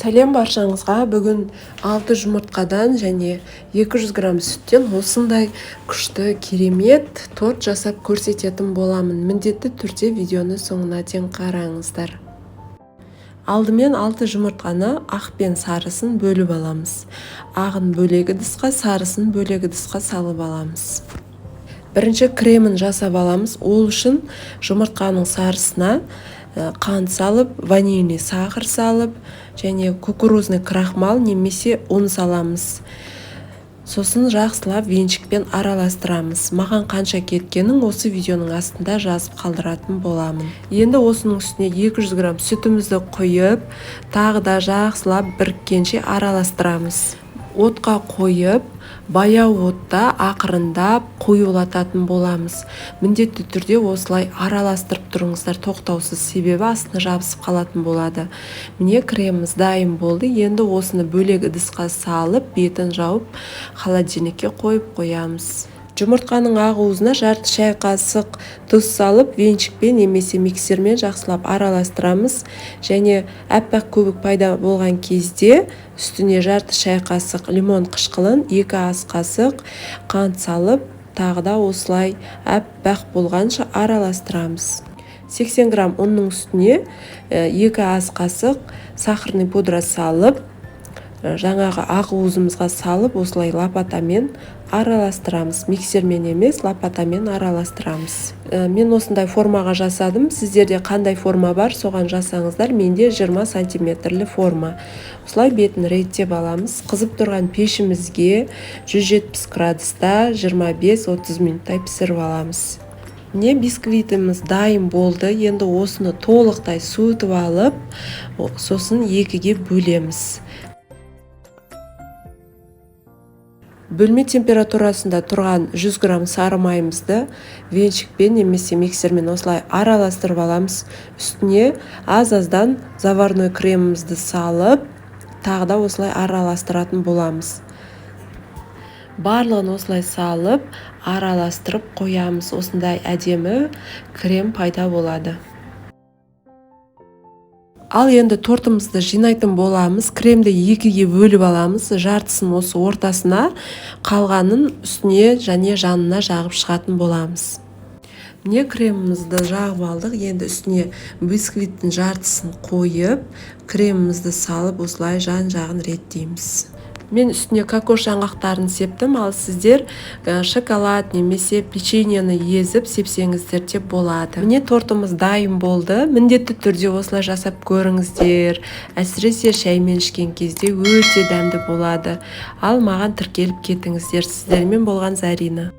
Сәлем баршаңызға. Бүгін 6 жұмыртқадан және 200 грамм сүттен осындай күшті керемет торт жасап көрсететін боламын. Міндетті түрде видеоны соңына дейін қараңыздар. Алдымен 6 жұмыртқаны ақ пен сарысын бөліп аламыз. Ағын бөлек ыдысқа, сарысын бөлек ыдысқа салып аламыз. Бірінші кремін жасап аламыз. Ол үшін жұмыртқаның сарысына қант салып, ванильный сахар салып, және кукурузный крахмал немесе ұн саламыз. Сосын жақсылап венчикпен араластырамыз. Маған қанша кеткенін осы видеоның астында жазып қалдыратын боламын. Енді осының үстіне 200 грамм сүтімізді құйып, тағы да жақсылап біріккенше араластырамыз. Отқа қойып, баяу отта ақырындап қоюлататын боламыз. Міндетті түрде осылай араластырып тұрыңыздар тоқтаусыз, себебі астына жабысып қалатын болады. Міне креміміз дайын болды. Енді осыны бөлек ыдысқа салып, бетін жауып, холодильникке қойып қоямыз. Жұмыртқаның ағуызына жарты шай қасық тұз салып, венчикпен немесе миксермен жақсылап араластырамыз. Және әппақ көбік пайда болған кезде үстіне жарты шай қасық лимон қышқылын, 2 ас қасық қант салып, тағы да осылай әппақ болғанша араластырамыз. 80 грамм ұнның үстіне 2 ас қасық сахарный пудра салып, жаңағы ағуызымызға салып, осылай лопатамен араластырамыз. Миксермен емес, лопатамен араластырамыз. Мен осындай формаға жасадым. Сіздерде қандай форма бар, соған жасаңыздар. Менде 20 сантиметрлі форма. Осылай бетін реттеп аламыз. Қызып тұрған пешімізге 170 градуста 25-30 минуттай пісіріп аламыз. Міне бисквитіміз дайын болды. Енді осыны толықтай суытып алып, сосын екіге бөлеміз. Бөлме температурасында тұрған 100 грамм сары майымызды венчикпен немесе миксермен осылай араластырып аламыз. Үстіне аз-аздан заварной кремімізді салып, тағы да осылай араластыратын боламыз. Барлығын осылай салып, араластырып қоямыз. Осындай әдемі крем пайда болады. Ал енді тортымызды жинайтын боламыз. Кремді екіге бөліп аламыз. Жартысын осы ортасына, қалғанын үстіне және жанына жағып шығатын боламыз. Міне кремімізді жағып алдық. Енді үстіне бисквиттің жартысын қойып, кремімізді салып, осылай жан-жағын реттейміз. Мен үстіне кокос жаңғақтарын септім, ал сіздер шоколад немесе печеньені езіп сепсеңіздер де болады. Міне тортымыз дайын болды. Міндетті түрде осылай жасап көріңіздер. Әсіресе шаймен ішкен кезде өте дәмді болады. Ал маған тіркеліп кетіңіздер. Сіздермен болған Зарина.